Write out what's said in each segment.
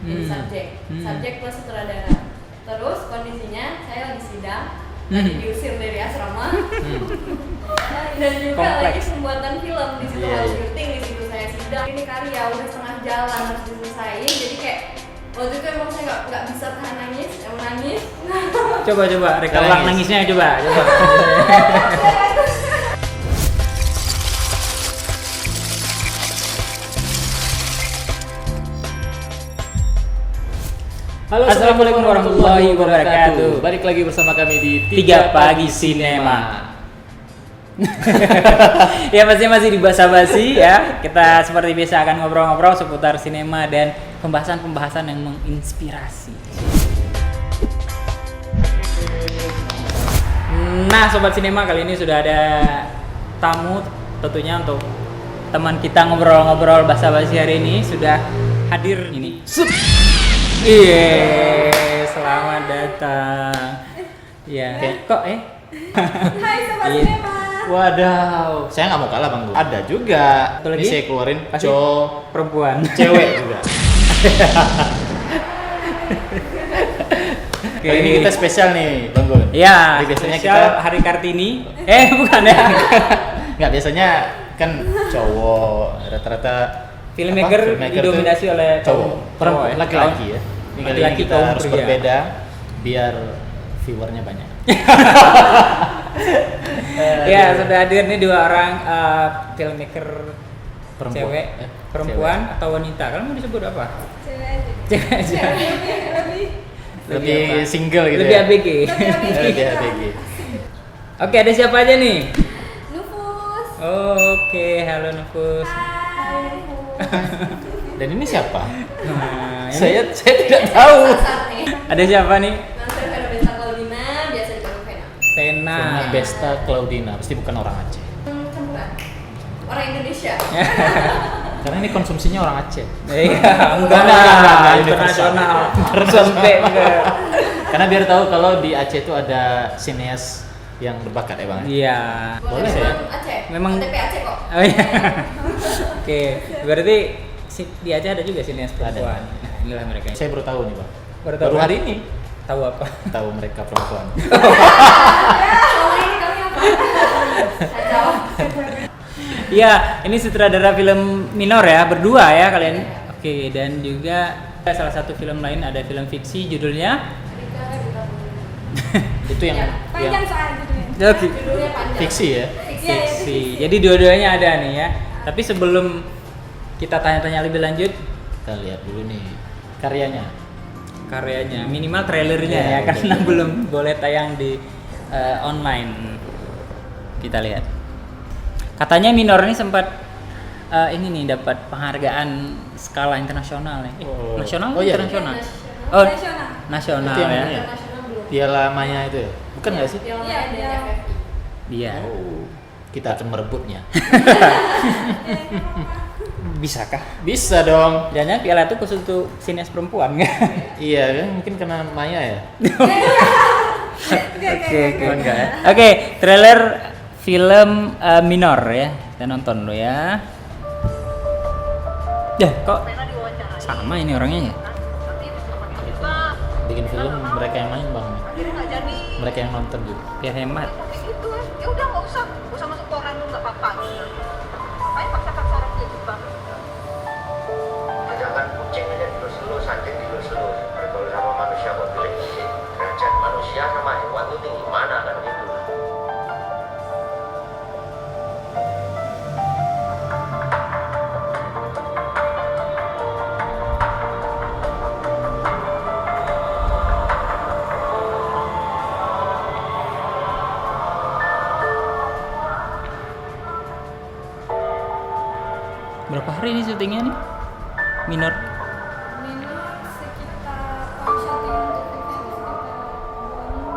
jadi subjek plus sutradara. Terus kondisinya saya lagi sidang, lagi diusir dari asrama, dan juga lagi pembuatan film di situ harus syuting, di situ saya sidang. Ini karya udah setengah jalan harus diselesaikan, jadi kayak waktu itu emang saya nggak bisa tahan nangis, nangis. Coba reka ulang nangisnya coba. Halo, assalamualaikum warahmatullahi wabarakatuh. Balik lagi bersama kami di 3 Pagi Sinema. Ya pastinya masih di basa-basi ya. Kita seperti biasa akan ngobrol-ngobrol seputar sinema dan pembahasan-pembahasan yang menginspirasi. Nah, sobat sinema, kali ini sudah ada tamu tentunya untuk teman kita ngobrol-ngobrol basa-basi hari ini sudah hadir ini. Iya, selamat datang. Iya. Kok Hai sobat sinema. Wadaw, saya nggak mau kalah Bang. Ada juga. Satu lagi? Ini saya keluarin Pasti cowok, perempuan, cewek juga. Kali ini kita spesial nih, Bang Gun. Iya, Jadi biasanya spesial kita Hari Kartini. Bukan ya. nggak biasanya kan cowok rata-rata Filmmaker didominasi oleh cowok, perempuan, laki-laki ya. Ini kali ini Laki-laki kita kaum harus pria. berbeda biar viewernya banyak. Ya, sudah hadir nih 2 orang filmmaker Perempuan. cewek, perempuan atau wanita. Kamu mau disebut apa? Cewek aja. Cewek aja. Lebih apa? single gitu Lebih ya. ABG. Lebih ABG. Oke, ada siapa aja nih? Nufus. Oke, halo Nufus. Hai Nufus. Dan ini siapa? Nah, ini Saya tidak tahu. Sasar nih. ada siapa nih? Nama saya Vena Besta Claudina, biasa dipanggil Vena. Vena. Vena Besta Claudina, pasti bukan orang Aceh. Kan bukan. Orang Indonesia. Karena ini konsumsinya orang Aceh. Iya, enggak internasional. Sampai enggak. Karena biar tahu kalau di Aceh itu ada sineas yang berbakat ya Bang. Iya. Boleh Memang ya? Aceh. Memang- KTP Aceh kok. Oh iya. Oke, berarti di Aceh ada juga sinias perempuan. Nah, inilah mereka. Saya baru tahu nih Bang. Baru hari ini tahu apa? tahu mereka perempuan. Selama ini kami apa? Kacau. Iya, ini sutradara film minor ya, berdua ya kalian. Oke, dan juga salah satu film lain ada film fiksi judulnya Itu yang panjang soal judulnya. Oke. Judulnya panjang. fiksi ya. Fiksi. Jadi dua-duanya ada nih ya. Tapi sebelum kita tanya-tanya lebih lanjut Kita lihat dulu nih karyanya. karyanya, minimal trailernya Iya, ya, betul. karena belum boleh tayang di online. Kita lihat. Katanya minor ini sempat ini nih dapat penghargaan skala internasional ya. Oh. Nasional? Oh, iya. Internasional. Nasional. Oh, Nasional. nasional Itu yang ya. mana ya? Nasional belum. Piala Maya itu ya? Bukan nggak sih? Piala Iya, dari iya. FFI. Iya. Oh, kita akan merebutnya. Bisakah? Bisa dong. Jangan piala itu khusus untuk sinias perempuan nggak? Iya kan mungkin kena Maya ya. Oke. Enggak ya? Oke, trailer film minor ya. Kita nonton dulu ya. Ya, kok sama ini orangnya ya? Bikin film mereka yang main Bang. Mereka yang nonton juga. Biar hemat. Itu ya udah nggak usah masuk koran tuh nggak apa-apa. Ngapain paksa-paksa orang kayak gitu Bang? Jangan kucing aja dilus-lus, anjing dilus-lus. Kalau sama manusia kok pilih derajat manusia sama hewan itu tinggi mana kan gitu. Berapa hari ini syutingnya nih? Minor. Minor sekitar kalau syuting untuk filmnya itu sekitar 2 minggu.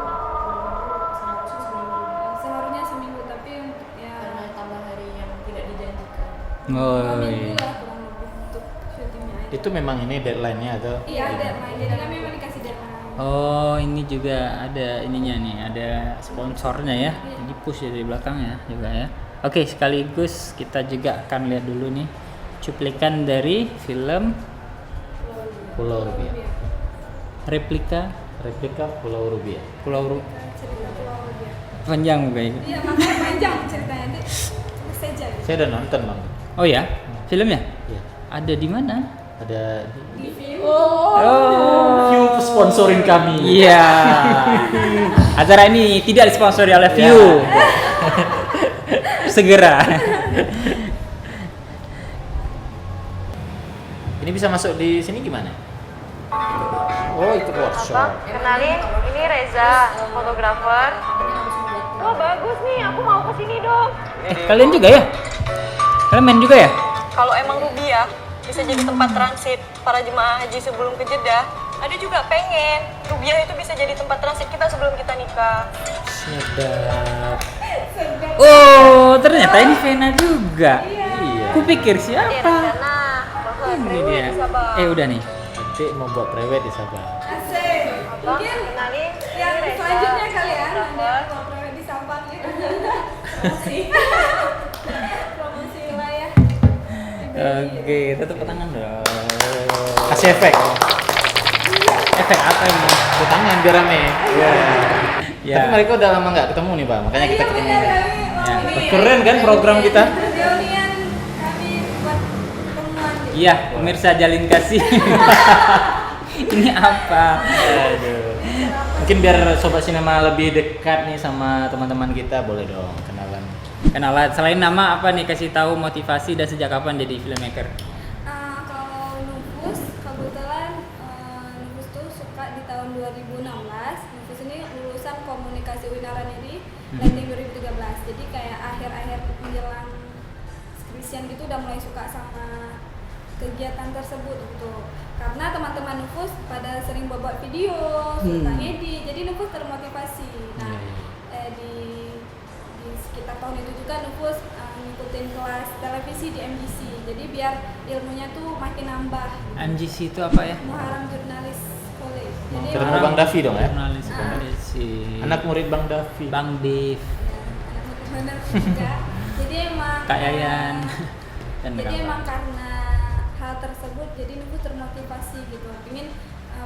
Seharusnya seminggu tapi untuk ya karena tambah hari yang tidak dijanjikan. Oh, 2 minggu iya. lah kurang lebih untuk syutingnya aja. Itu memang ini deadline-nya atau? Iya ada main, jadi kami memang dikasih deadline. Oh, ini juga ada ininya nih, ada sponsornya ya. Ini push dari belakang ya juga ya. Oke, sekaligus kita juga akan lihat dulu nih cuplikan dari film Pulau Rubiah. Replika Pulau Rubiah. Cerita Pulau Rubiah. panjang kayaknya. Iya, makanya panjang ceritanya. Nanti tulis saja. Saya udah nonton bang. Oh ya, filmnya Iya. ada di mana? Ada Di view. Oh, View sponsorin kami. iya. Acara ini tidak disponsori oleh View. Segera. Ini bisa masuk di sini gimana? Oh ikut workshop. Kenalin, ini Reza, fotografer. Oh bagus nih, aku mau kesini dong. Kalian juga ya? Kalian main juga ya? Kalau emang Rubiah bisa jadi tempat transit para jemaah haji sebelum ke Jeddah, ada juga pengen Rubiah itu bisa jadi tempat transit kita sebelum kita nikah. Sedap. Oh, ternyata ini Vena juga. Iya. Kupikir Iya, siapa? rencana bahwa Ini dia. Udah nih. Nanti mau buat prewed di Sabah. Asik. Mungkin kenalin, yang ini Reza, selanjutnya kali ya, fotografer. ada kalau di Sampang gitu. Promosi. Promosi wilayah. Oke, tutup tangan dong. Kasih efek. Efek apa ini? Tepuk tangan biar rame. Iya. Ya. Tapi mereka udah lama nggak ketemu nih bang, makanya kita Iya, ketemu. benar, nih. kami mau Ya. ini. Keren kan program kita? Reunian kami buat pertemuan gitu. Iya, pemirsa jalin kasih. Ini apa? Aduh. Mungkin biar sobat sinema lebih dekat nih sama teman-teman kita, boleh dong kenalan. Kenalan. Selain nama apa nih? Kasih tahu motivasi dan sejak kapan jadi filmmaker? Kalau Nufus, kebetulan Nufus tuh suka di tahun 2016. Nufus ini lulusan komunikasi Winaran ini landing 2013. Jadi kayak akhir-akhir menjelang skripsian gitu udah mulai suka sama kegiatan tersebut gitu. Karena teman-teman Nufus pada sering buat video, suka ngedit, jadi Nufus termotivasi. Nah, di sekitar tahun itu juga Nufus ngikutin kelas televisi di MGC. Jadi biar ilmunya tuh makin nambah. MGC itu apa ya? Muharram Jurnalis College. Jadi Ketemu Bang Davi dong ya? Jurnalis komunikasi. Anak murid Bang Davi. Bang Dev, benar juga. Jadi emang Kak Yayan dan jadi kawan. emang karena hal tersebut jadi Nufus termotivasi gitu.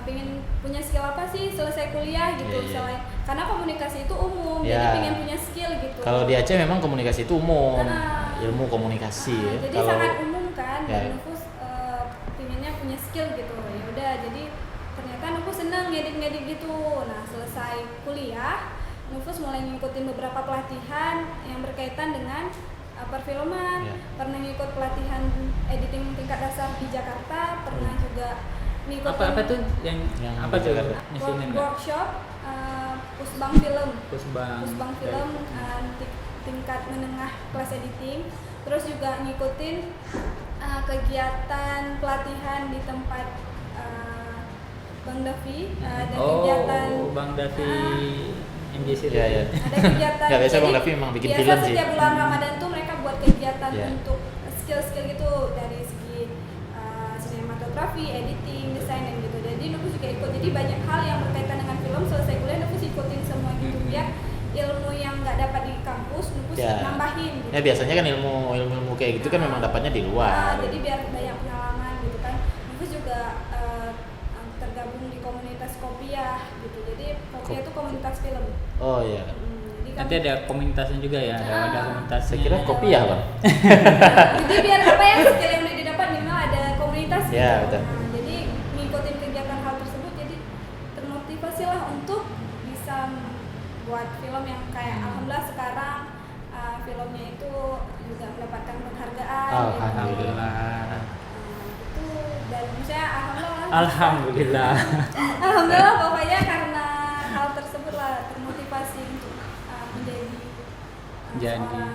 Pengen punya skill apa sih selesai kuliah gitu. Iya. Selain karena komunikasi itu umum, Iya. jadi pengen punya skill gitu. Kalau di Aceh memang komunikasi itu umum, Nah. ilmu komunikasi ya. Jadi Kalau sangat umum kan, Ya. dan Nufus pengennya punya skill gitu. Ya udah, jadi ternyata Nufus seneng ngedit gitu. Nah selesai kuliah, Nufus mulai ngikutin beberapa pelatihan yang berkaitan dengan perfilman. Ya. Pernah ngikut pelatihan editing tingkat dasar di Jakarta, pernah juga ngikut Apa tuh yang apa di tuh? Jakarta? Nyusunin nggak? workshop Pusbang Film. Pusbang. Pusbang Film tingkat menengah kelas editing, terus juga ngikutin kegiatan pelatihan di tempat Bang Davi, ada kegiatan Bang Davi MGC itu. Iya, iya. ada kegiatan. Ya, biasa Bang jadi Davi memang bikin biasa film sih. setiap bulan Ramadan tuh mereka buat kegiatan Iya. untuk skill-skill gitu dari segi sinematografi, editing, desain dan gitu. Jadi Nufus juga ikut. Jadi banyak hal yang berkaitan dengan film selesai kuliah Nufus ikutin semua gitu biar ilmu yang nggak dapat di kampus Nufus Ya. nambahin gitu. ya biasanya kan ilmu kayak gitu kan memang dapatnya di luar. Jadi biar banyak pengalaman gitu kan. Nufus juga tergabung di komunitas Kopiah gitu. Jadi Kopiah itu komunitas film. Oh iya. Jadi kan Nanti ada komunitasnya juga ya, ada komunitasnya. Saya kira kopiah bang. jadi biar apa ya skill yang udah didapat minimal ada komunitas gitu. Ya, betul. Nah, jadi ngikutin kegiatan hal tersebut jadi termotivasi lah untuk bisa buat film yang kayak alhamdulillah sekarang filmnya itu juga mendapatkan penghargaan. gitu. Alhamdulillah. Itu dan misalnya Alhamdulillah. alhamdulillah pokoknya karena hal tersebut lah termotivasi untuk menjadi Jadi seorang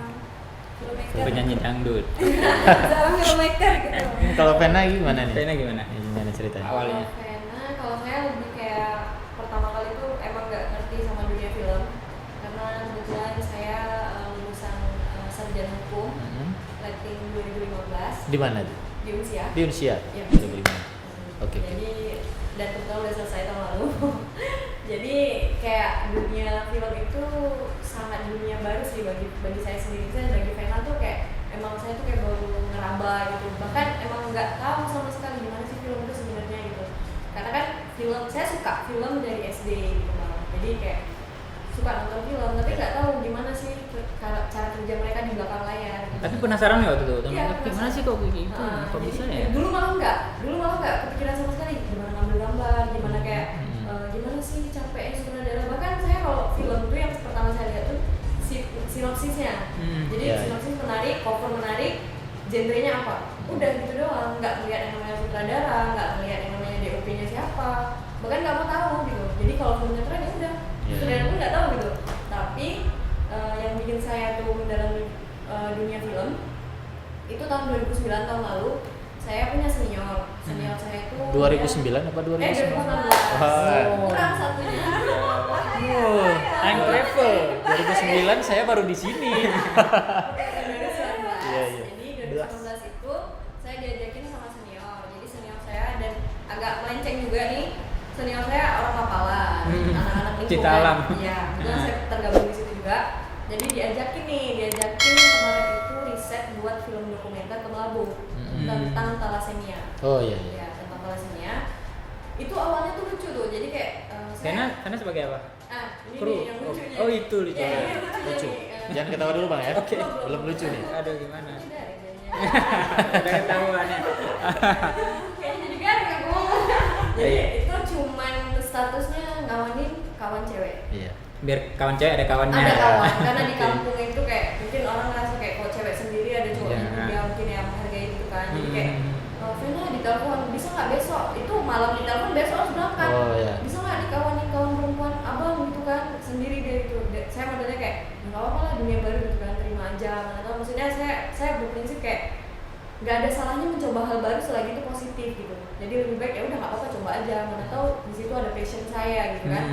filmmaker. penyanyi dangdut. Seorang filmmaker gitu. Kalau Vena gimana nih? Vena gimana? Gimana ceritanya? Awalnya. Kalau saya lebih kayak pertama kali itu emang nggak ngerti sama dunia film karena kebetulan saya lulusan sarjana hukum letting 2015 Di mana tuh? di Unsia. Di Unsia. Iya. Oke. Jadi dan kebetulan udah selesai tahun lalu. Jadi kayak dunia film itu sangat dunia baru sih bagi saya sendiri. Saya bagi Vena tuh kayak emang saya tuh kayak baru ngeraba gitu. Bahkan emang nggak tahu sama sekali gimana sih film itu sebenarnya gitu. karena kan film, saya suka film dari SD gitu malah. Jadi kayak suka nonton film, tapi nggak tahu gimana sih cara kerja mereka di belakang layar. Tapi penasaran nggak waktu itu? Iya, Gimana sih kok kayak gitu? Kok bisa ya? Dulu malah nggak kepikiran sama sekali gimana ngambil gambar, gimana kayak gimana sih capeknya sutradara. Bahkan saya kalau film tuh yang pertama saya lihat tuh sinopsisnya. Jadi sinopsis menarik, cover menarik, genrenya apa? Udah gitu doang, nggak melihat yang namanya sutradara, nggak melihat yang namanya DOP-nya siapa, bahkan nggak mau tahu gitu. Jadi kalau filmnya keren ya udah, sutradara pun nggak tahu gitu. Tapi yang bikin saya tuh mendalami dunia film itu tahun 2009, tahun lalu saya punya senior saya itu 2009 apa 2010? 2019 kurang satunya. I'm travel. 2009 saya baru di sini. 2019. Iya. Jadi 2019 itu saya diajakin sama senior. Jadi senior saya dan agak melenceng juga nih. Senior saya orang Papalan, anak-anak lingkungan. Citalam. Iya, kebetulan saya tergabung di situ juga. Jadi diajakin kemarin itu riset buat film dokumenter ke Melabu tentang thalassemia. Oh iya. Ya, tentang thalassemia. Itu awalnya tuh lucu tuh. Jadi kayak Karena sebagai apa? ini Kru. nih yang lucunya. Oh, itu lucu. Ya, ini lucunya Lucu. nih. Jangan ketawa dulu Bang ya. Oke. Belum lucu nih. Aduh gimana? Tidak, jadinya. Udah ketahuan ya. Kayaknya jadi garing aku ngomong. Jadi Iya. itu cuman statusnya ngawanin kawan cewek. Iya. Biar kawan cewek ada kawannya. Ada kawan, karena di kampung itu kayak mungkin orang ngerasa kayak kalau cewek sendiri ada cowok yang Iya. juga mungkin yang menghargai gitu kan. Jadi kayak Vena ditelepon, bisa nggak besok? Itu malam ditelepon, besok harus berangkat. Oh iya. Bisa nggak dikawanin kawan perempuan abang gitu kan, sendiri dia gitu. Saya modelnya kayak nggak apa-apa lah, dunia baru gitu kan, terima aja. Mana tahu, maksudnya saya berprinsip kayak nggak ada salahnya mencoba hal baru selagi itu positif gitu. Jadi lebih baik ya udah nggak apa-apa, coba aja. Mana tahu di situ ada passion saya gitu kan.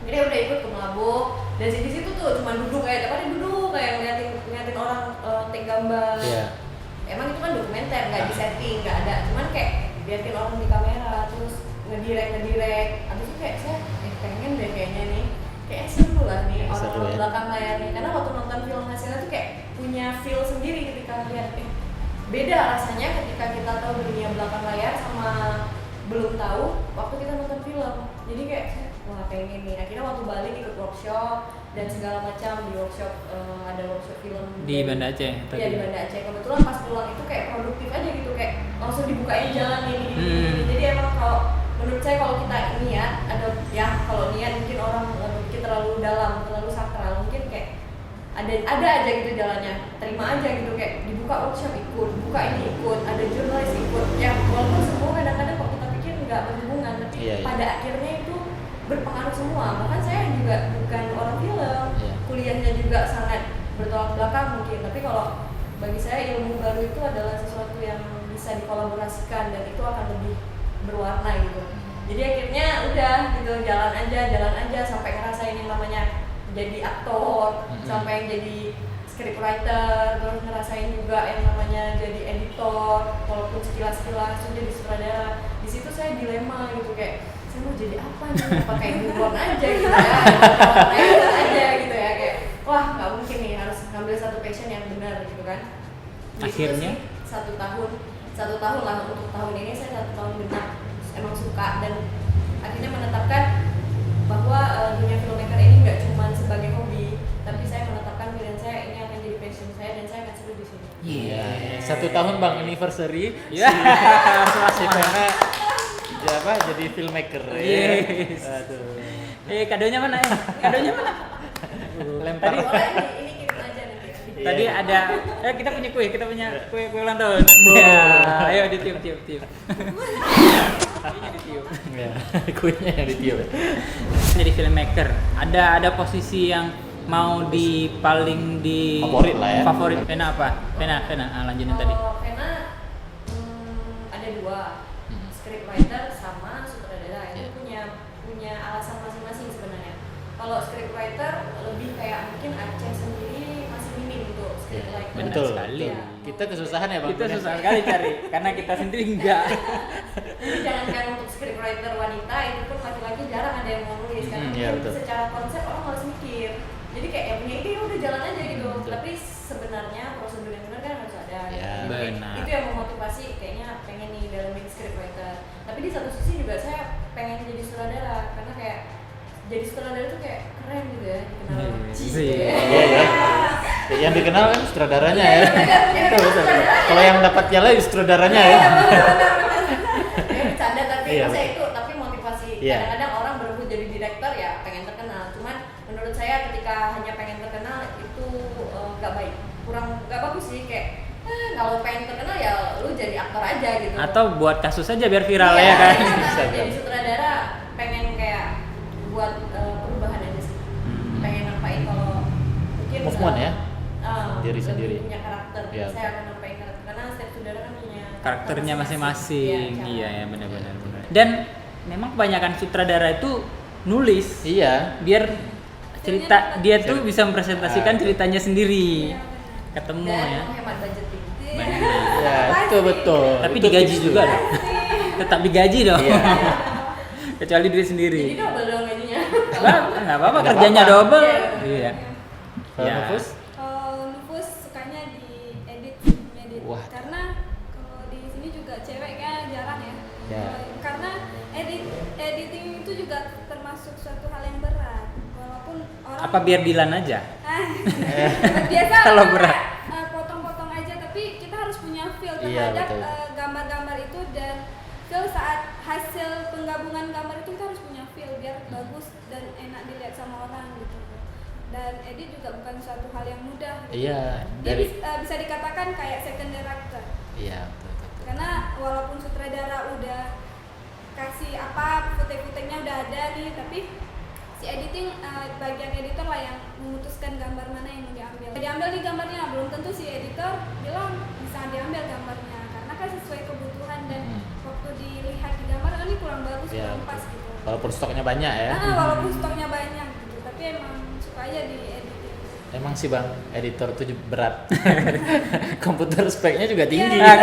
Jadi udah ikut ke Melabu dan di situ tuh cuma duduk kayak ngeliatin orang take gambar. Iya. Emang itu kan dokumenter, nggak di setting, nggak ada. Cuman kayak liatin orang di kamera, terus ngedirect. Abis itu kayak saya pengen deh kayaknya nih, kayak seru lah nih Seru orang ya. belakang layar nih. Karena waktu nonton film hasilnya tuh kayak punya feel sendiri ketika lihat. Beda rasanya ketika kita tahu dunia belakang layar sama belum tahu waktu kita nonton film. Jadi kayak wah pengen nih. Akhirnya waktu balik ikut workshop dan segala macam di workshop, ada workshop film Di Banda Aceh. Iya di Banda Aceh. Kebetulan pas pulang itu kayak produktif aja gitu, kayak langsung dibukain jalan ini. Jadi emang kalau menurut saya kalau kita niat ada ya, kalau niat mungkin orang berpikir terlalu dalam, terlalu sakral, mungkin kayak ada aja gitu jalannya, terima aja gitu, kayak dibuka workshop ikut, buka ini ikut, ada jurnalis ikut. Ya walaupun semua kadang-kadang kalau kita pikir nggak berhubungan, tapi pada akhirnya itu berpengaruh semua. Bahkan saya juga bukan orang film, kuliahnya juga sangat bertolak belakang mungkin, tapi kalau bagi saya ilmu baru itu adalah sesuatu yang bisa dikolaborasikan dan itu akan lebih berwarna gitu. Jadi akhirnya udah gitu, jalan aja sampai ngerasain yang namanya jadi aktor, sampai yang jadi scriptwriter, terus ngerasain juga yang namanya jadi editor, walaupun sekilas-sekilas jadi sutradara. Di situ saya dilema gitu, kayak saya mau jadi apa nih, apa kayak newborn aja gitu ya, aja gitu ya, kayak wah nggak mungkin nih, harus ngambil satu passion yang benar gitu kan. Di situ Akhirnya? sih, satu tahun lah untuk tahun ini saya 1 tahun benar emang suka, dan akhirnya menetapkan bahwa dunia filmmaker ini nggak cuma sebagai hobi, tapi saya menetapkan pilihan saya ini akan jadi passion saya dan saya akan seru di sini. Iya. 1 tahun Bang anniversary. Iya. Si Vena jadi filmmaker. Yes. Aduh. Kadonya mana ya? Kadonya mana? Lempar. Boleh ini kirim aja nanti. Tadi ada kita punya kue ulang tahun. Wow. Ya, ayo ditiup. Kuenya ditiup. Ya, kuenya yang ditiup. Jadi filmmaker, ada posisi yang mau paling di Favorit lah ya. Favorit Vena apa? Vena, lanjutin tadi. Kalau Vena ada 2, scriptwriter sama sutradara. Itu punya alasan masing-masing sebenarnya. Kalau scriptwriter lebih kayak mungkin Aceh sendiri masih minim untuk scriptwriter. Benar Betul. sekali. Ya. Kita kesusahan ya Bang. Kita susah sekali cari karena kita sendiri enggak. Jadi jangankan untuk scriptwriter wanita, itu pun laki-laki jarang ada yang mau nulis karena iya, mungkin betul. secara konsep orang harus mikir. Jadi kayak yang punya ide udah jalan aja gitu. Betul. Tapi sebenarnya prosedur yang benar kan harus ada. Ya, Jadi benar. itu yang memotivasi kayaknya pengen nih dalamin scriptwriter. Tapi di satu sisi juga saya pengen jadi sutradara karena kayak jadi sutradara tuh kayak keren gitu ya, dikenal. Iya. Iya. Yang dikenal kan sutradaranya ya. Betul. Kalau yang dapat piala sutradaranya ya. Bercanda tapi Iya, saya betul. itu tapi motivasi. Iya. Kadang-kadang orang berebut jadi direktur ya pengen terkenal. Cuman menurut saya ketika hanya pengen terkenal itu nggak baik, kurang nggak bagus sih kayak kalau pengen terkenal ya lu jadi aktor aja gitu. Atau buat kasus aja biar viral Iya, ya kan. iya, Bisa, jadi bisa. sutradara pengen kayak buat perubahan aja sih. Pengen ngapain kalau mungkin Movement ya? Diri lebih sendiri. punya karakter. Iya. Saya akan ngapain karakter karena setiap sutradara kan punya Karakternya masing-masing. Iya ya benar-benar. Dan memang kebanyakan sutradara itu nulis Iya. biar cerita dia tuh bisa mempresentasikan Ah. ceritanya sendiri. Ketemu dan ya. menghemat budgeting. Benar. Ya, itu betul. Tapi Itu digaji tips juga dong. Tetap digaji dong. Iya. Kecuali diri sendiri. Jadi double dong gajinya. Nggak apa-apa Nggak kerjanya apa-apa. double. Iya. Iya. Kalau Ya. Nufus? Kalau Nufus sukanya di edit. Wah. Karena kalau di sini juga ceweknya jarang ya. Ya. Karena editing itu juga termasuk suatu hal yang berat. Walaupun orang Apa biar Dilan aja? biasa Kalau orang berat. kayak, potong-potong aja, tapi kita harus punya feel Iya, terhadap betul. gambar-gambar itu, dan feel saat hasil penggabungan gambar itu kita harus punya feel biar bagus dan enak dilihat sama orang gitu. Dan edit juga bukan suatu hal yang mudah gitu. Iya. Dia Dari bisa dikatakan kayak second director, Iya, betul. karena walaupun sutradara udah kasih apa footage-nya udah ada nih, tapi si editing bagian editor lah yang memutuskan gambar mana yang mau diambil nih gambarnya. Belum tentu si editor bilang bisa diambil gambarnya karena kan sesuai kebutuhan, dan waktu dilihat di gambar ini kurang bagus, Iya, kurang pas betul. gitu. Walaupun stoknya banyak ya. Walaupun stoknya banyak gitu, tapi emang suka aja di editing. Emang sih Bang, editor tuh berat. Komputer speknya juga tinggi. Iya.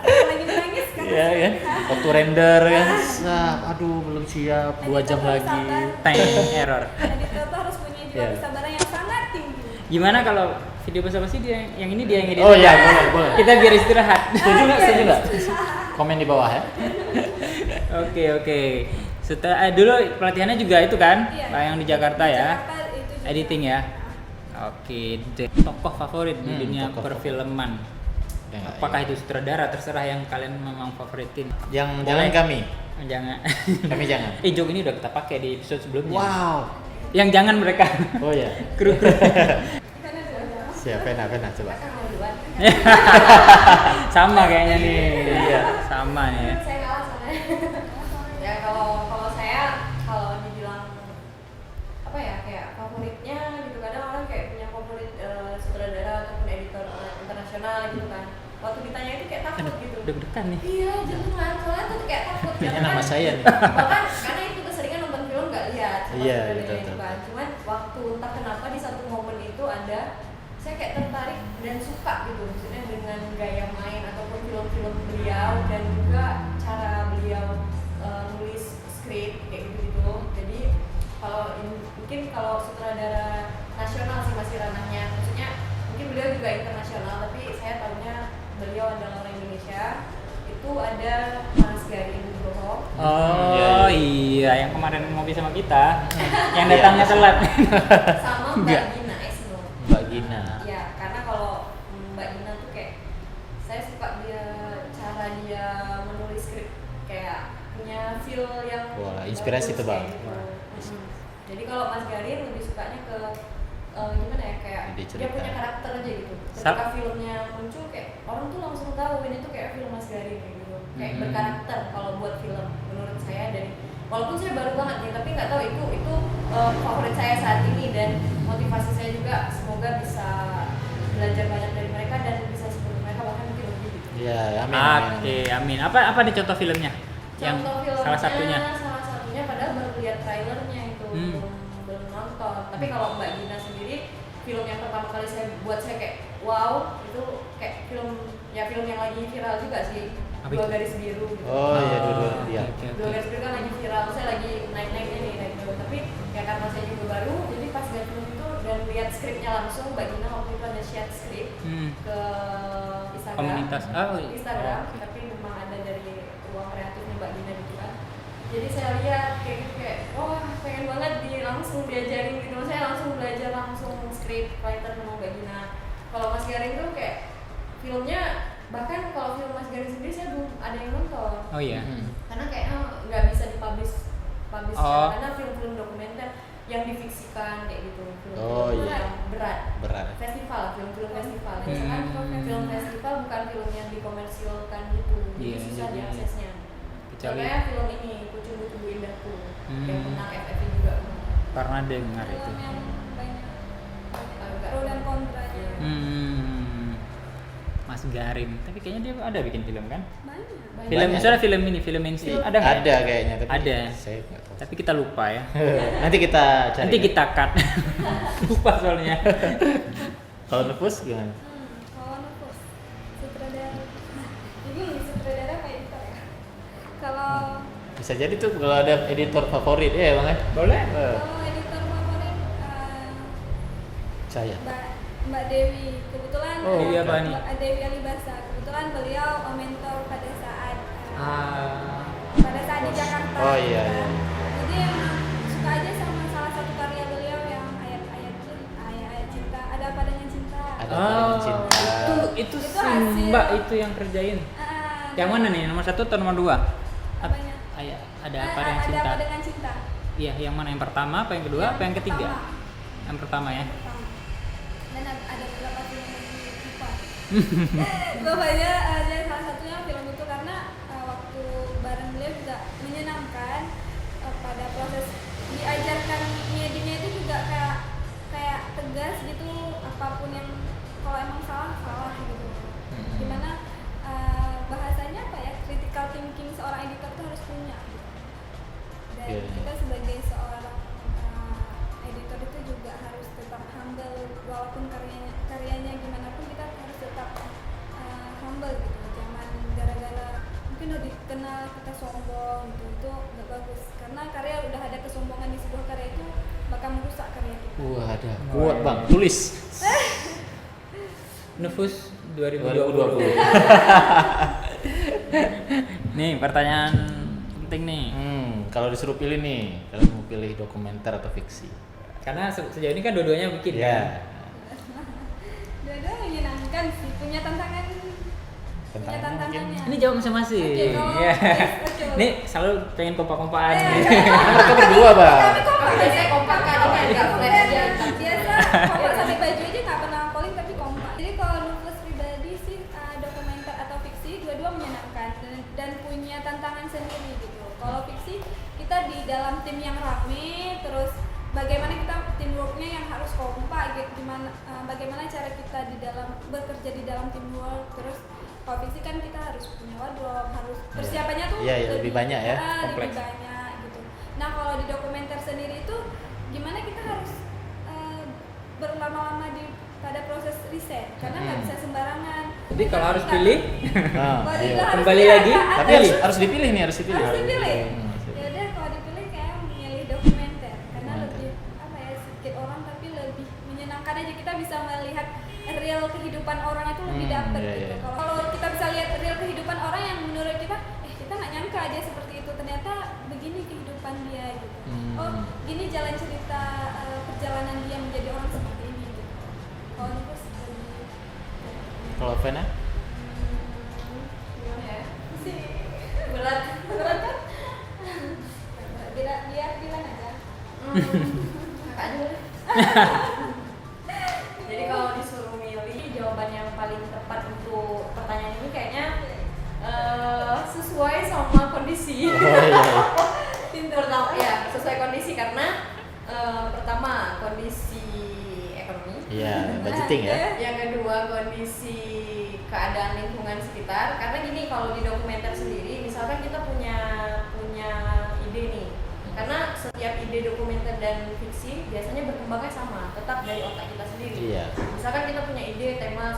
Lagi menangis kan. Iya kan. Waktu render kan, aduh belum siap, 2 jam Editor harus lagi. sabar. Time error. Editor tuh harus punya jiwa Iya. kesabaran yang sangat tinggi. Gimana kalau video basa-basi dia yang ini dia yang edit? Oh iya, boleh. Kita biar istirahat. Setuju nggak? Setuju nggak? Komen di bawah ya. Oke. Setelah dulu pelatihannya juga itu kan, Iya. yang di Jakarta ya, Jakarta itu juga. editing ya. Oke, deh. Tokoh favorit di dunia tokoh perfilman. Ya, Apakah itu sutradara? Terserah yang kalian memang favoritin. Yang Boleh. jangan kami. Jangan. Kami jangan. Joke ini udah kita pakai di episode sebelumnya. Wow. Yang jangan mereka. Oh ya. Kru-kru. Siap, Pena coba. Kan mau duluan. Sama kayaknya nih. Iya. Sama nih ya. Saya kalah soalnya. Ya kalau saya kalau dibilang apa ya kayak favoritnya gitu, kadang orang kayak punya favorit sutradara ataupun editor internasional gitu kan. Waktu ditanya itu kayak takut gitu. Deg-degan nih. Iya, jangan. Soalnya tuh kayak takut. Ini karena nama kan- saya nih. Bahkan karena itu keseringan nonton film nggak lihat sama Iya, sutradaranya betul, itu betul. kan. Cuman waktu entah kenapa di satu momen itu ada saya kayak tertarik dan suka gitu, maksudnya dengan gaya main ataupun film-film beliau dan juga cara beliau nulis skrip kayak gitu. Jadi mungkin kalau sutradara nasional sih masih ranahnya, maksudnya mungkin beliau juga internasional, tapi saya tahunya beliau adalah orang Indonesia. Itu ada Mas Gari Nugroho. Oh iya, yang kemarin ngopi sama kita, yang datangnya telat. Sama Mbak Enggak. Gina Esno. Mbak Gina. Ya, karena kalau Mbak Gina tuh kayak saya suka cara dia menulis skrip, kayak punya feel yang Wah, inspirasi bagus tuh, Bang. kayak gitu. Wah. Jadi kalau Mas Garin lebih sukanya ke gimana ya, kayak Ide dia cerita. punya karakter aja gitu. Ketika filmnya muncul kayak orang tuh langsung tahu ini tuh kayak film Mas Garin kayak gitu. Kayak berkarakter kalau buat film menurut saya. Dan walaupun saya baru banget nih, tapi nggak tahu itu favorit saya saat ini, dan motivasi saya juga semoga bisa belajar banyak dari mereka dan bisa seperti mereka, bahkan mungkin lebih gitu. Iya, amin. Oke, amin. Apa nih contoh filmnya? Yang Contoh filmnya, salah satunya. padahal baru lihat trailernya itu, belum nonton. Tapi kalau Mbak Gina sendiri, film yang pertama kali saya kayak wow, itu kayak film yang lagi viral juga sih. Apa Dua itu? Garis Biru gitu. Oh iya, dua dia. Oke, Dua oke. Garis Biru kan lagi viral, saya lagi naik-naiknya nih, naik dulu. Tapi ya karena saya juga baru, jadi pas lihat film itu dan lihat skripnya langsung, Mbak Gina waktu itu ada share skrip ke Instagram. Komunitas. Oh, iya. Instagram, tapi memang ada dari ruang kreatif jadi saya lihat kayak gitu kayak wah pengen banget langsung diajarin gitu, saya langsung belajar langsung script writer mau kayak gimana. Kalau Mas Garing tuh kayak filmnya, bahkan kalau film Mas Garing sendiri saya belum ada yang nonton. Oh iya. Karena kayaknya nggak bisa dipublish karena film-film dokumenter yang difiksikan kayak gitu, Oh, film iya. yang berat, Berat. festival, film festival. Misalkan film festival bukan film yang dikomersilkan gitu, jadi Iya, susah iya, iya. diaksesnya. Kecuali Kayak film ini Kucing Tubuh Indahku yang menang FFI juga. pernah dengar itu. Film yang banyak Agak pro dan kontranya. Mas Garin, tapi kayaknya dia ada bikin film kan? Banyak. Film Banyak. misalnya film ini, film NC ada nggak? Ada kayaknya, tapi Ada. saya nggak tahu. Tapi kita lupa ya. Nanti kita cari. Nanti kita cut. Lupa soalnya. Kalau Nufus gimana? Kalau Nufus sutradara, ini sutradara kayak gitu ya. Kalau Bisa jadi tuh kalau ada editor favorit ya bang ya. Boleh. kalau editor favorit Saya. Mbak Dewi, kebetulan Oh, Dewi apa nih? Mbak Dewi Alibasa, kebetulan beliau mentor pada saat di Jakarta. Oh, iya, kan. iya. Jadi emang suka aja sama salah satu karya beliau yang ayat-ayat cinta. Ada apa dengan cinta? Ada apa dengan cinta? Itu Itu si hasil. Mbak itu yang kerjain. Yang mana nih? Nomor 1 atau nomor 2? Apanya? Ada apa dengan cinta? Ada apa dengan cinta? Iya, yang mana? Yang pertama, apa yang kedua, apa yang ketiga? Pertama. Yang pertama ya. Pertama. Dan ada beberapa film yang lupa. Bapaknya ada salah satunya film itu karena waktu bareng beliau juga menyenangkan pada proses diajarkan medianya itu juga kayak tegas gitu, apapun yang kalau emang salah gitu. Gimana bahasanya apa ya, critical thinking seorang editor itu harus punya gitu. Dan Yeah. kita sebagai seorang editor itu juga harus tetap humble, walaupun karyanya gimana pun kita harus tetap humble gitu. Jangan gara-gara mungkin udah dikenal kita sombong gitu, itu nggak bagus, karena karya udah ada kesombongan di sebuah karya itu bakal merusak karya kita. Wah ada. Kuat bang. Tulis. Nufus 2020. 2020. Nih, pertanyaan penting nih. Kalau disuruh pilih nih, kalian mau pilih dokumenter atau fiksi? Karena sejauh ini kan dua-duanya bikin Ya. kan. Dua-dua menyenangkan sih, punya tantangan. Punya tantangannya. Ini jawab masing-masing. Oke, kalau Iya. oke. Nih selalu pengen kompak-kompakan. Mereka berdua bang. Kami kompak. Biasanya kompak kan, ini agak flat aja. Biasa kompak sampai baju aja nggak pernah calling tapi kompak. Jadi kalau Nufus pribadi sih dokumenter atau fiksi dua-dua menyenangkan dan punya tantangan sendiri gitu. Kalau fiksi kita di dalam tim yang rame, terus bagaimana kita teamworknya yang harus kompak gitu, bagaimana cara kita di dalam bekerja di dalam teamwork. Terus kalau fiksi kan kita harus punya wardrobe, harus persiapannya tuh lebih banyak ya, lebih banyak gitu. Nah kalau di dokumenter sendiri itu gimana kita harus berlama-lama pada proses riset, karena nggak bisa sembarangan. Jadi kalau harus pilih, kembali lagi. Tapi harus dipilih nih, harus dipilih. Harus dipilih. Ya udah kalau dipilih kayak memilih dokumenter karena lebih apa ya, sedikit orang tapi lebih menyenangkan aja, kita bisa melihat real kehidupan orang itu lebih dapet iya, gitu. iya. Kalau kita bisa lihat real kehidupan orang yang menurut kita kita nggak nyangka dia seperti itu, ternyata begini kehidupan dia gitu. Oh gini jalan cerita perjalanan dia menjadi orang seperti ini gitu. Kalau terus Kalau Vena? Gimana ya? Berat kan? dia bilang aja. Kakak dulu deh. Jadi kalau disuruh milih jawaban yang paling tepat untuk pertanyaan ini kayaknya sesuai sama kondisi. Pertama ya sesuai kondisi karena pertama kondisi ekonomi. Iya, budgeting ya. Yang kedua kondisi keadaan lingkungan sekitar. Karena gini, kalau di dokumenter sendiri, misalkan kita punya ide nih. Karena setiap ide dokumenter dan fiksi biasanya berkembangnya sama, tetap dari otak kita sendiri. Iya. Misalkan kita punya ide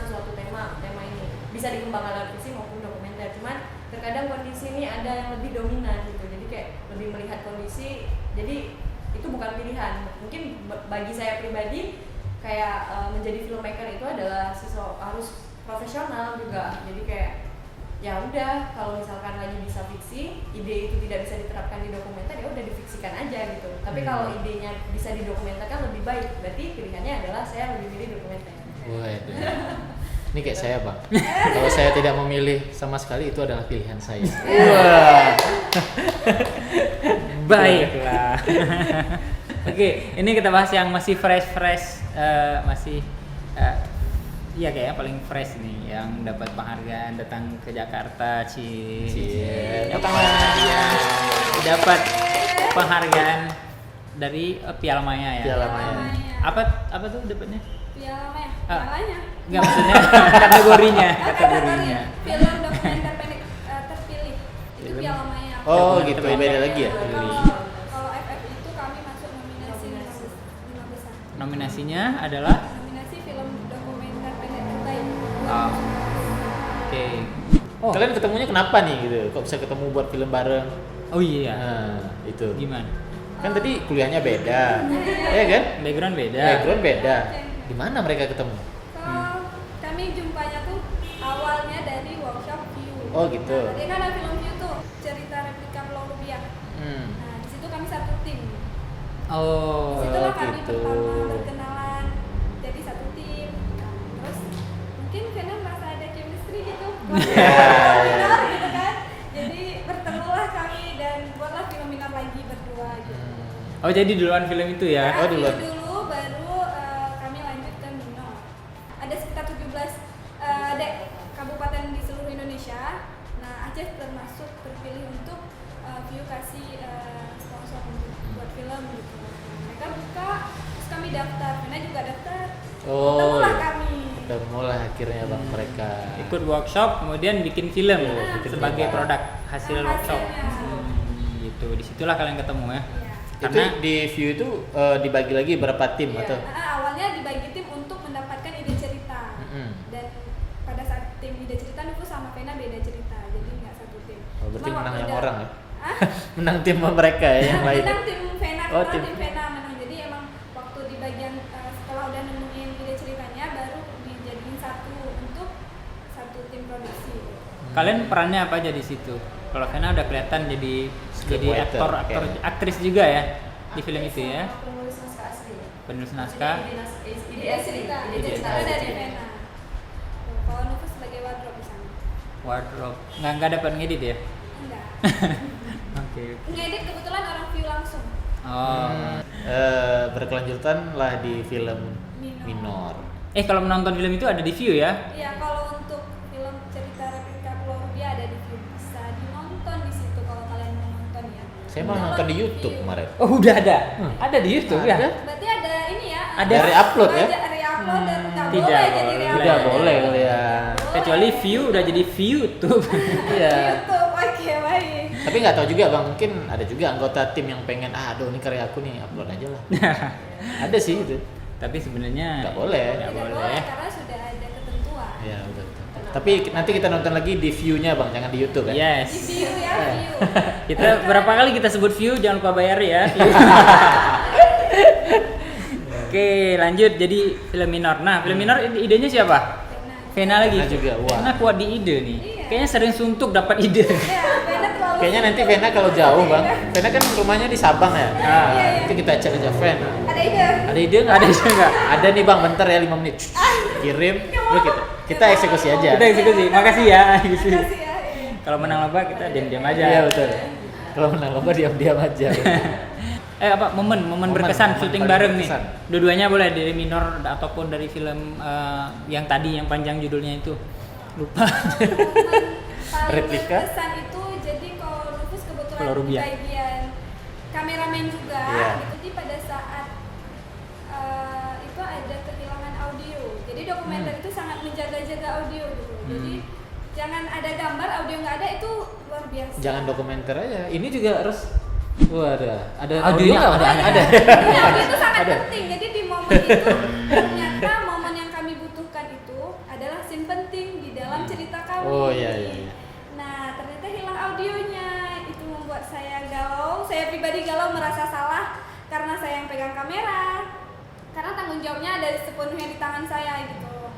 suatu tema ini bisa dikembangkan dalam fiksi maupun dokumenter. Cuman terkadang kondisi ini ada yang lebih dominan gitu. Jadi kayak lebih melihat kondisi. Jadi itu bukan pilihan. Mungkin bagi saya pribadi kayak menjadi filmmaker itu adalah harus profesional juga. Jadi kayak ya udah, kalau misalkan lagi bisa fiksi, ide ide itu tidak bisa diterapkan di dokumenter, ya udah difiksikan aja gitu. Tapi kalau idenya bisa didokumenterkan lebih baik, berarti pilihannya adalah saya lebih milih dokumenter. Waduh. Ini kayak saya bang. Kalau saya tidak memilih sama sekali itu adalah pilihan saya. Wah. Baiklah. Oke, ini kita bahas yang masih fresh, masih iya kayaknya paling fresh nih, yang dapat penghargaan datang ke Jakarta, Cie. Dia dapat penghargaan dari Piala Maya ya. Piala Maya. Apa tuh dapatnya? Piala Maya. Ah. Pialanya. Enggak, maksudnya kategorinya. Film dokumenter pendek terpilih. Itu Piala Maya. Oh gitu, beda lagi ya. Kalau FF itu kami masuk nominasi 5 besar. Nominasinya adalah Nominasi film dokumenter pendek terbaik. Oke. Oh. Kalian ketemunya kenapa nih gitu? Kok bisa ketemu buat film bareng? Oh iya. Nah, itu. Gimana? Kan tadi kuliahnya beda. Ya kan? Background beda. Background beda. Di mana mereka ketemu? Kalau kami jumpanya tuh awalnya dari workshop View. Oh, gitu. Nah, tadi kan ada film View tuh, cerita replika Pulau Rubiah. Nah, di situ kami satu tim. Oh. Disitulah kami gitu. pertama berkenalan, jadi satu tim. Nah, terus mungkin Vena merasa ada chemistry gitu. Minor gitu kan. Jadi bertemulah kami dan buatlah film minor lagi berdua gitu. Oh, jadi duluan film itu ya? Oh, duluan. Dulu baru kami lanjut ke minor. Ada sekitar 17 kabupaten di seluruh Indonesia. Nah, Aceh termasuk terpilih untuk View kasih sponsor untuk buat film gitu. Mereka buka, terus kami daftar. Vena juga daftar. Oh. Ketemulah Iya. kami. Ketemulah akhirnya bang mereka. Ikut workshop, kemudian bikin film bikin sebagai film. produk hasil Nah, workshop. hasilnya. Gitu. Disitulah kalian ketemu ya. Iya. Karena Itu di View itu dibagi lagi berapa tim Iya. atau? Awalnya dibagi tim untuk mendapatkan ide cerita. Dan pada saat tim ide cerita itu sama Vena beda cerita, jadi nggak satu tim. Oh, berarti Cuma menang waktu yang udah- orang ya? Hah? Menang tim mereka ya yang lain. Menang tim Vena, Oh, karena tim. tim Vena menang. Jadi emang waktu di bagian setelah udah nemuin ide ceritanya, baru dijadiin satu untuk satu tim produksi. kalian perannya apa aja di situ? Kalau Vena udah kelihatan jadi Scriptwriter, aktor, kayak. aktris juga ya di film itu ya. Penulis naskah asli. Penulis naskah. Ide asli. Ide Ide cerita Itu asli. dari Vena. Tuh, kalau Nufus sebagai wardrobe di sana. Wardrobe. Nggak dapat ngedit ya? Enggak. Oke. Ngedit kebetulan orang view langsung. Oh. Berkelanjutan lah di film minor. Kalau menonton film itu ada di View ya? Iya, kalau untuk film cerita replika Pulau Rubiah ada di view. Bisa dinonton di situ kalau kalian mau nonton ya. Saya mau nonton di YouTube kemarin. Oh, udah ada. Ada di YouTube ya? Ada. Berarti ada ini ya. Ada re-upload ya? Ada re-upload dan nggak Tidak boleh jadi boleh. re-upload. Tidak boleh kali ya. Kecuali View udah jadi YouTube. Iya. YouTube, oke baik. Tapi nggak tahu juga bang, mungkin ada juga anggota tim yang pengen, aduh ini karya aku nih, upload aja lah. Ada sih itu. Tapi sebenarnya Nggak boleh. Nggak Tidak boleh. boleh karena sudah ada ketentuan. Ya udah. Tapi nanti kita nonton lagi di View-nya bang, jangan di YouTube kan? Yes. Di view ya, view. Kita berapa kali kita sebut View, jangan lupa bayar ya. Oke, lanjut jadi film minor. Nah, film minor idenya siapa? Vena lagi. Vena juga, wah. Vena kuat di ide nih. Iya. Kayaknya sering suntuk dapat ide. Ya, Vena terlalu. Kayaknya nanti Vena kalau jauh bang, Vena kan rumahnya di Sabang ya. Ah. Nanti kita cek aja Vena. Ada ide. Ada ide nggak? Ada ide nggak? Ada nih bang, bentar ya 5 menit. Kirim, udah kita eksekusi aja. Kita eksekusi. Makasih ya. Makasih ya. Iya. Kalau menang lomba kita diam-diam aja. Iya betul. Kalau menang lomba diam-diam aja. Momen berkesan momen syuting paling bareng nih. berkesan. Dua-duanya boleh dari minor ataupun dari film yang tadi yang panjang judulnya itu. Lupa. Paling Replika? berkesan itu jadi kalau Rufus Pulau kebetulan di Rubiah. bagian kameramen juga. Iya. Jadi pada saat itu ada kehilangan audio. Jadi dokumenter itu sangat menjaga-jaga audio gitu. Jadi jangan ada gambar, audio nggak ada itu luar biasa. Jangan dokumenter aja. Ini juga harus. Wah ada Audionya audio nggak? ada. Iya, audio itu sangat Ada. penting. Jadi di momen itu ternyata momen yang kami butuhkan itu adalah scene penting di dalam cerita kami. Oh iya iya. Nah, ternyata hilang audionya. Itu membuat saya galau. Saya pribadi galau, merasa salah karena saya yang pegang kamera. Karena tanggung jawabnya ada sepenuhnya di tangan saya gitu.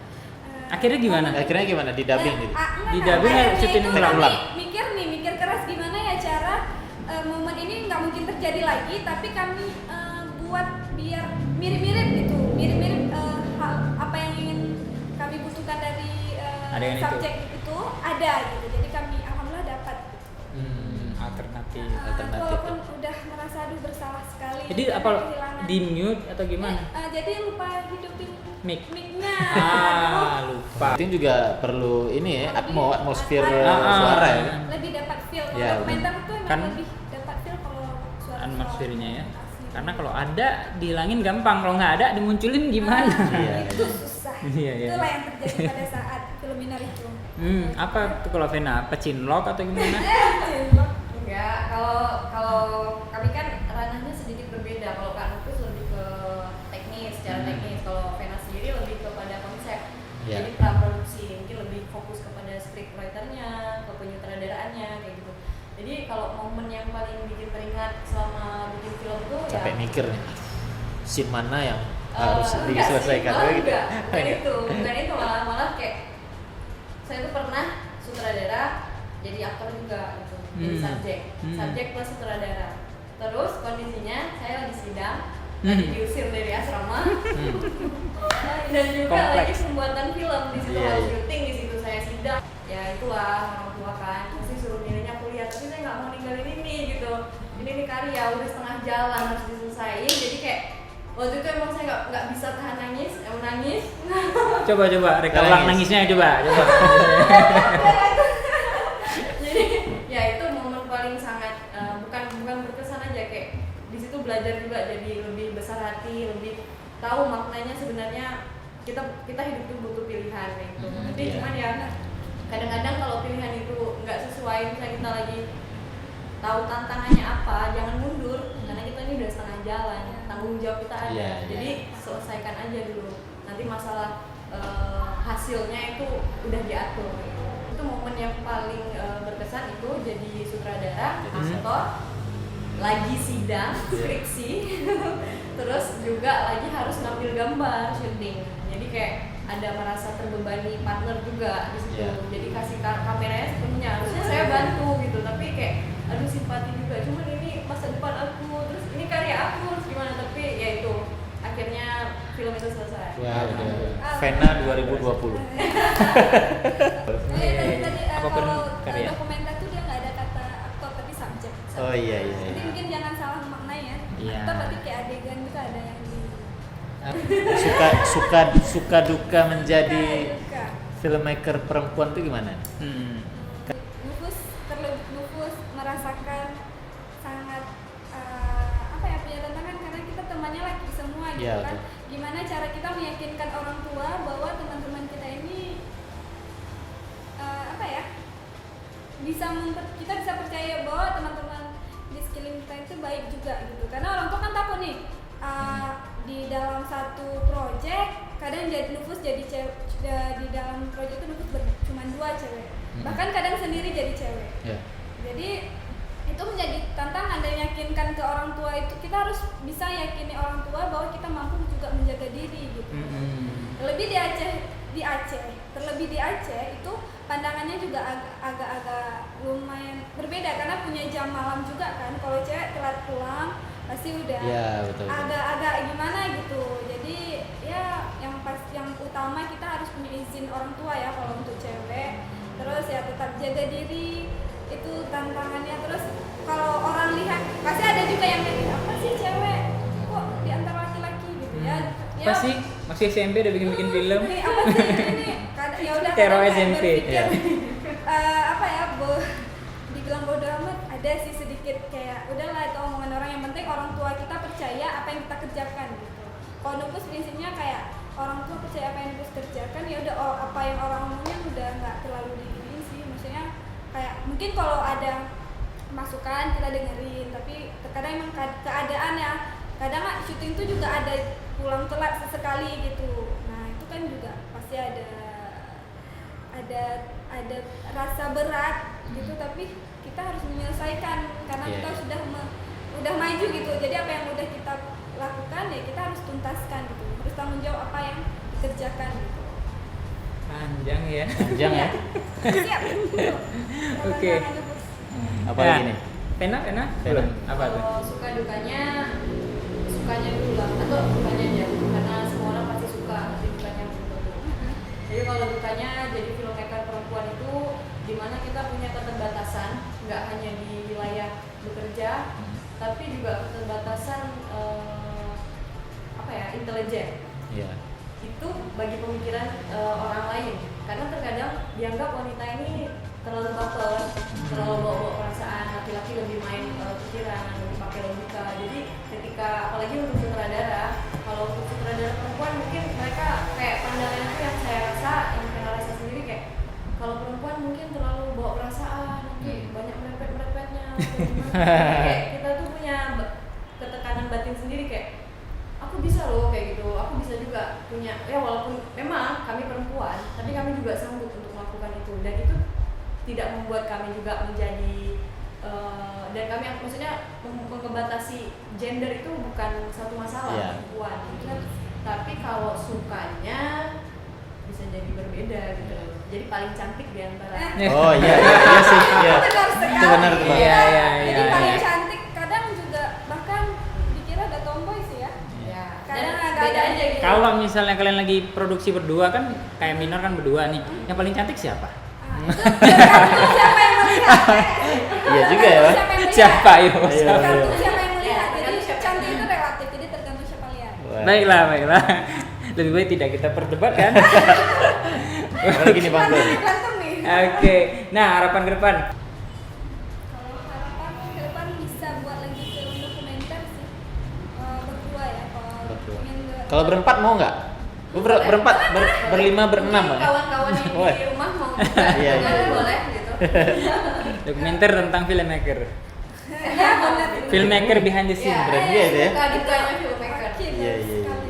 Akhirnya gimana? Akhirnya gimana? Di dubbing gitu. Di dubbing akhirnya syuting itu ulang-ulang? kami mikir keras gimana ya cara mungkin terjadi lagi, tapi kami buat biar mirip-mirip gitu, mirip-mirip hal apa yang ingin kami butuhkan dari Ada yang itu. subjek itu ada gitu. Jadi kami alhamdulillah dapat. Alternatif. Walaupun udah merasa aduh bersalah sekali. Jadi karena apa kehilangan. di mute atau gimana? Jadi lupa hidupin Ah, mic-nya. lupa. Itu juga perlu ini ya, atmosfer Ah, suara ya. Lebih dapat feel. Kalau Ya, dokumenter itu emang Kan lebih dapat feel kalau suara. Atmosfernya ya. asli. Karena kalau ada dihilangin gampang, kalau nggak ada dimunculin gimana? Iya. Itu susah. Iya, iya. Itulah yang terjadi pada saat film Minor itu. Apa tuh kalau Vena? Pecinlok atau gimana? Enggak, kalau kami kan ranahnya sedikit berbeda. Kalau Kak Nufus lebih ke teknis, secara teknis. Kalau Vena sendiri lebih kepada konsep. Ya. Jadi praproduksi, mungkin lebih fokus kepada scriptwriternya, ke penyutradaraannya kayak gitu. Jadi kalau momen yang paling bikin teringat selama bikin film tuh Capek ya mikir nih. Scene mana yang harus enggak sih, diselesaikan malah gitu. enggak. Bukan itu malah kayak saya tuh pernah sutradara jadi aktor juga gitu. Jadi subjek plus sutradara. Terus kondisinya saya lagi sidang, lagi diusir dari asrama. Dan juga lagi pembuatan film di situ, Iya, harus iya. syuting di situ saya sidang. Ya itulah orang tua kan pasti suruh milihnya kuliah, tapi saya nggak mau ninggalin ini gitu. Ini karya udah setengah jalan harus diselesaikan. Jadi kayak waktu itu emang saya nggak bisa tahan nangis, nangis. Coba reka Nangis. ulang nangisnya coba. Jadi ya itu momen paling sangat bukan berkesan aja, kayak di situ belajar juga jadi lebih besar hati, lebih tahu maknanya sebenarnya kita hidup itu butuh pilihan gitu. Tapi Iya. cuman ya kadang-kadang kalau pilihan itu nggak sesuai, misalnya kita lagi tahu tantangannya apa, jangan mundur karena kita ini udah setengah jalan, tanggung jawab kita ada. Iya, iya. Jadi selesaikan aja dulu, nanti masalah hasilnya itu udah diatur gitu. Itu momen yang paling berkesan itu jadi sutradara, aktor, lagi sidang, skripsi, terus juga lagi harus ngambil gambar, syuting. Jadi kayak ada merasa terbebani partner juga di situ. Yeah. Jadi kasih kameranya sepenuhnya, harusnya saya bantu gitu, tapi kayak aduh simpati juga. Cuman ini masa depan aku, terus ini karya aku, terus gimana? Tapi ya itu akhirnya film itu selesai. Wah, udah. Vena 2020. Tadi Apapun kalau karya. dokumenter tuh dia nggak ada kata aktor tapi subjek. Oh iya. Jadi mungkin jangan salah maknai ya. Iya. Aktor berarti kayak adegan gitu ada yang di Suka duka menjadi Suka. filmmaker perempuan tuh gimana? Nufus merasakan sangat punya tantangan karena kita temannya laki semua gitu Iya, kan. betul. Gimana cara kita meyakinkan orang tua bahwa teman-teman kita ini kita bisa percaya bahwa teman-teman di sekeliling kita itu baik juga gitu. Karena orang tua kan takut nih di dalam satu project kadang jadi Nufus jadi cewek, di dalam project itu Nufus cuma 2 cewek, bahkan kadang sendiri jadi cewek. Yeah. Jadi itu menjadi tantangan dan yakinkan ke orang tua itu kita harus bisa yakini orang tua bahwa kita mampu juga menjaga diri gitu. Terlebih di Aceh itu pandangannya juga agak-agak lumayan berbeda karena punya jam malam juga kan. Kalau cewek telat pulang pasti udah betul. agak-agak gimana gitu. Jadi ya yang utama kita harus punya izin orang tua ya kalau untuk cewek. Terus ya tetap jaga diri, itu tantangannya. Terus kalau orang lihat pasti ada juga yang kayak apa sih cewek kok di antara laki-laki gitu ya. Apa sih? Masih SMP udah bikin film? Ini apa sih ini? Ya udah Teror kadang SMP. berpikir, Iya. dibilang bodo amat ada sih sedikit kayak udahlah itu omongan orang, yang penting orang tua kita percaya apa yang kita kerjakan gitu. Kalau Nufus prinsipnya kayak orang tua percaya apa yang Nufus kerjakan, ya udah apa yang orang omongin udah nggak terlalu diinin sih. Maksudnya kayak mungkin kalau ada masukan kita dengerin, tapi terkadang emang keadaan ya kadang syuting tuh juga ada pulang telat sesekali gitu. Nah itu kan juga pasti ada rasa berat gitu, tapi kita harus menyelesaikan karena kita udah maju gitu. Jadi apa yang udah kita lakukan ya kita harus tuntaskan gitu, harus tanggung jawab apa yang dikerjakan gitu. Panjang ya. Panjang ya. Siap. Oke. Apalagi nih? Pena? Belum. Apa tuh? Kalau suka dukanya dulu lah, atau dukanya aja, karena semua orang pasti suka, tapi dukanya belum tentu. Jadi kalau dukanya jadi filmmaker perempuan itu dimana kita punya keterbatasan, nggak hanya di wilayah bekerja, tapi juga keterbatasan intelijen. Iya. Itu bagi pemikiran orang lain, karena terkadang dianggap wanita ini terlalu baper, terlalu bawa perasaan, laki-laki lebih main pikiran, lebih pakai logika. Jadi ketika apalagi untuk sutradara, kalau untuk sutradara perempuan mungkin mereka kayak pandangan itu yang saya rasa, yang saya rasa sendiri kayak kalau perempuan mungkin terlalu bawa perasaan, nanti banyak merepet-merepetnya. Kayak kita tuh punya ketekanan batin sendiri kayak aku bisa loh kayak gitu, aku bisa juga punya, ya walaupun memang kami perempuan, tapi kami juga sanggup untuk melakukan itu, dan itu tidak membuat kami juga menjadi dan kami maksudnya membatasi gender itu bukan satu masalah perempuan gitu kan. Tapi kalau sukanya bisa jadi berbeda gitu, jadi paling cantik di antara Oh iya sih, iya. Benar sekali. Itu benar tuh, Bang. Iya. Jadi paling cantik kadang juga bahkan dikira ada tomboy sih ya. ya, Kadang dan agak beda aja gitu. Kalau misalnya kalian lagi produksi berdua kan, kayak Minor kan berdua nih, yang paling cantik siapa? Itu tergantung siapa yang melihat. Iya juga ya, Bang. Siapa yang melihat. Siapa yo? Iya. Tergantung siapa yang melihat. Iya, Jadi tergantung siapa cantik yang itu relatif. Jadi tergantung siapa lihat. Wah. Baiklah. Lebih baik tidak kita perdebatkan. Apalagi nih Bang Bro. Berantem nih. Oke, nah harapan ke depan. Kalau harapan ke depan bisa buat lagi film dokumenter sih. Berdua ya. Berdua. Pengen Kalau berempat mau nggak? Berempat, berlima, berenam Mungkin kan? kawan-kawan yang Boleh. di rumah mau Iya, iya. boleh gitu. Dokumenter tentang filmmaker. Ya benar. Filmmaker behind the scene. Keren juga itu ya. Suka dukanya filmmaker. Oke, Iya, bagus iya. sekali.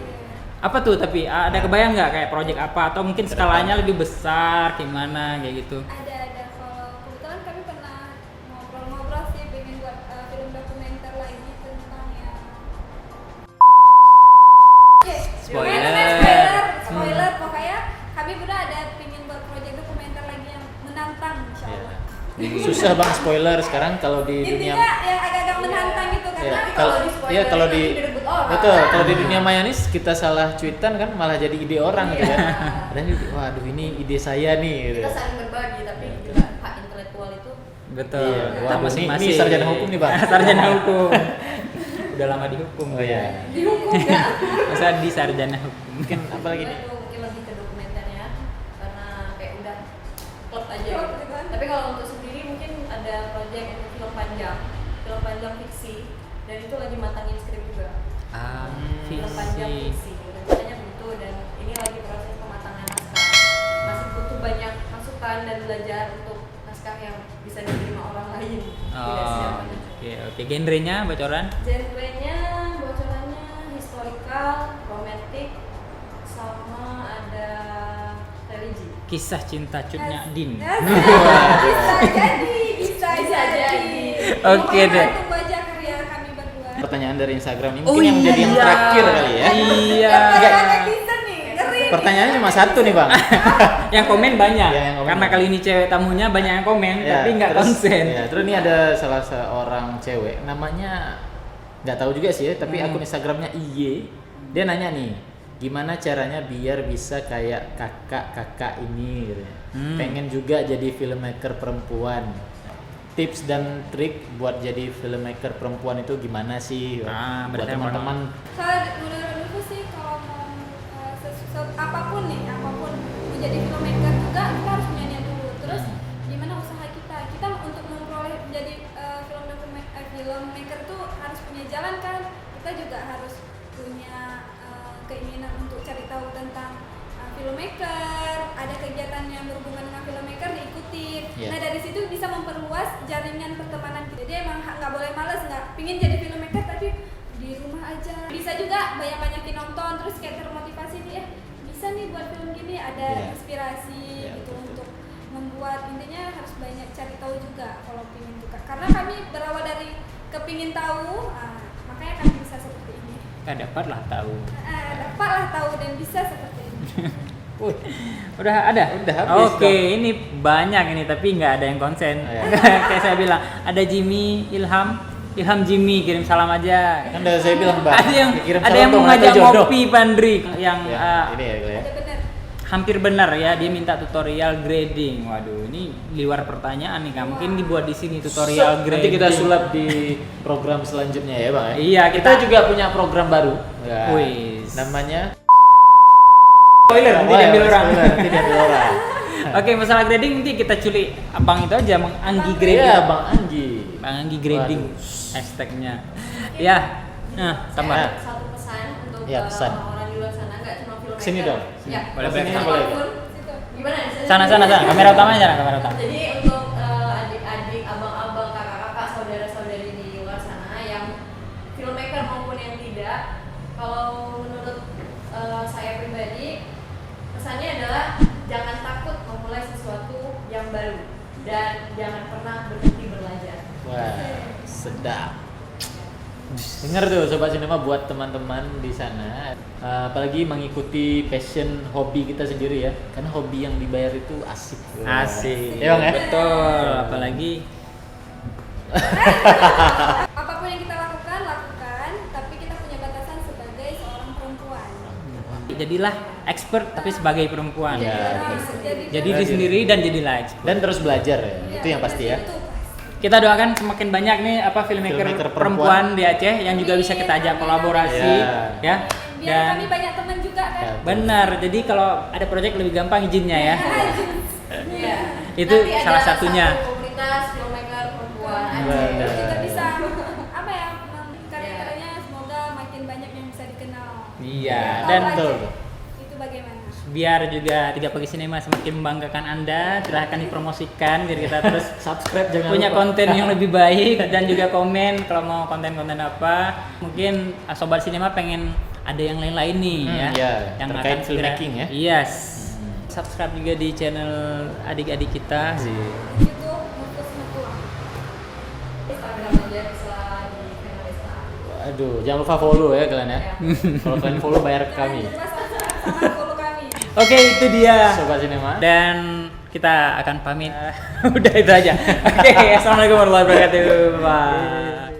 Apa tuh tapi ada kebayang nggak kayak project apa atau mungkin skalanya lebih besar gimana kayak gitu? Ada kalau kebetulan kami pernah ngobrol-ngobrol sih pengen buat film dokumenter lagi tentang yang spoiler pokoknya kami berdua ada pengen buat proyek dokumenter lagi yang menantang insyaallah. Susah Bang spoiler sekarang kalau di dunia. Intinya yang agak-agak menantang itu Iya, karena kalau di-spoiler kalau itu di direbut orang. betul, kalau di dunia mayanis kita salah cuitan kan malah jadi ide orang gitu kan. Dan waduh ini ide saya nih gitu. Kita saling berbagi, tapi juga hak intelektual itu Betul. Iya, Kita waduh, masing-masing. ini sarjana hukum nih, Bang. Sarjana hukum. Udah lama dihukum. Oh iya. dihukum nggak? Masa di sarjana hukum. Mungkin apa lagi nih? Itu mungkin lebih ke dokumenternya, karena kayak udah klub aja Klub gitu. gitu kan. Tapi kalau untuk sendiri mungkin ada project untuk film panjang fiksi, dan itu lagi matangin skrip juga. Film panjang Fiksi. fiksi, rencananya begitu, dan ini lagi proses pematangan naskah. Masih butuh banyak masukan dan belajar untuk naskah yang bisa diterima orang lain. Tidak siap. Oke. Genrenya bocoran? Genrenya bocorannya historical, romantic, sama ada religi. Kisah cinta Cutnya Din. Bisa jadi. Bisa jadi. Oke deh. Tunggu aja karya kami berdua. Pertanyaan dari Instagram ini mungkin yang menjadi yang terakhir kali ya. Iya. Bisa nih, ngeri. Pertanyaannya cuma satu nih Bang. Yang komen banyak. Ya, yang komen Karena banyak. kali ini cewek tamunya banyak yang komen Ya, tapi nggak terus- konsen. Ya, terus ini ada salah seorang cewek namanya nggak tahu juga sih ya, tapi akun Instagramnya IY. Dia nanya nih, gimana caranya biar bisa kayak kakak ini gitu. Pengen juga jadi filmmaker perempuan. Tips dan trik buat jadi filmmaker perempuan itu gimana sih? Buat berarti teman-teman. Kalau menurutku sih kalau mau apapun mau jadi filmmaker juga kita harus punya niat dulu. Terus gimana usaha kita untuk memperoleh menjadi filmmaker itu harus punya jalan kan. Kita juga harus punya keinginan untuk cari tahu tentang filmmaker, ada kegiatan yang berhubungan dengan filmmaker diikutin. Nah dari situ bisa memperluas jaringan pertemanan kita. Jadi emang nggak boleh malas, nggak pingin jadi filmmaker tapi di rumah aja. Bisa juga banyakin nonton terus kayak termotivasi dia bisa nih buat film gini, ada inspirasi gitu untuk membuat. Intinya harus banyak cari tahu juga kalau pingin juga. Karena kami berawal dari kepingin tahu, makanya kami bisa seperti ini. Dapatlah tahu. Dapatlah tahu dan bisa seperti ini. Udah ada? Udah habis Oke, dong. ini banyak ini tapi nggak ada yang konsen. Oh, iya. Kayak saya bilang, ada Jimmy, Ilham Jimmy kirim salam aja. Kan udah saya bilang, Mbak. Ada yang dikirim ada salam yang dong, mau ngajak atau jodoh. ngopi Pandri yang Ya, ini ya, Glenn. Ada benar. hampir benar ya, dia minta tutorial grading. Waduh, ini di luar pertanyaan nih, Kak. Mungkin dibuat di sini tutorial grading. Nanti kita sulap di program selanjutnya ya, Bang. Iya, kita juga punya program baru. Ya, Wis. namanya spoiler, nanti diambil orang. Nanti diambil orang. Oke, masalah grading nanti kita culik abang itu aja, Bang Anggi grading. Iya, Bang Anggi. Bang Anggi grading Waduh. hashtagnya. Ya, nah, tambah. Ya. Ada satu pesan untuk Ya, pesan. orang-orang di luar sana, nggak cuma filmmaker. Sini dong. Ya. Boleh, Sini boleh. boleh. Apapun, gimana? Di Sana, kamera utamanya sana, kamera utama. Jadi untuk adik-adik, abang-abang, kakak-kakak, saudara-saudari di luar sana yang filmmaker maupun yang tidak, kalau menurut saya pribadi, pesannya adalah jangan takut memulai sesuatu yang baru dan jangan pernah berhenti belajar. Wah, sedap. Dengar tuh Sobat Cinema buat teman-teman di sana, apalagi mengikuti passion hobi kita sendiri ya, karena hobi yang dibayar itu asik. Asik. Ya, Bang, ya? Betul, apalagi Apapun yang kita lakukan, tapi kita punya batasan sebagai seorang perempuan. jadilah expert tapi sebagai perempuan. Iya. Nah, Jadi diri sendiri dan jadilah expert. Dan terus belajar ya, Iya, itu yang pasti ya. itu pasti. Kita doakan semakin banyak nih filmmaker Filmmaker perempuan di Aceh yang juga bisa kita ajak kolaborasi, Iya. ya. Biar Dan kami banyak teman juga kan. Ya. benar, jadi kalau ada proyek lebih gampang izinnya ya. Iya. Itu Nanti ada salah satunya. satu komunitas filmmaker perempuan Nah, Aceh. Benar. kita bisa apa ya, karya-karyanya semoga makin banyak yang bisa dikenal. Iya, Tahu dan aja betul. itu bagaimana. biar juga 3 Pagi Sinema semakin membanggakan Anda, silahkan dipromosikan biar kita terus Subscribe jangan punya lupa. konten yang lebih baik dan juga komen kalau mau konten-konten apa. Mungkin Sobat Sinema pengen ada yang lain-lain nih ya, iya, yang terkait akan segera- filmmaking ya. Yes. Subscribe juga di channel adik-adik kita. Itu mutus mutuang. Instagram aja bisa di Finalista. Aduh, jangan lupa follow ya kalian ya. Ya. Kalau kalian follow bayar ke kami. Jangan lupa subscribe sama follow kami. Oke, itu dia. Sobat Cinema. Dan kita akan pamit. Udah itu aja. Oke, assalamualaikum warahmatullahi wabarakatuh. Bye.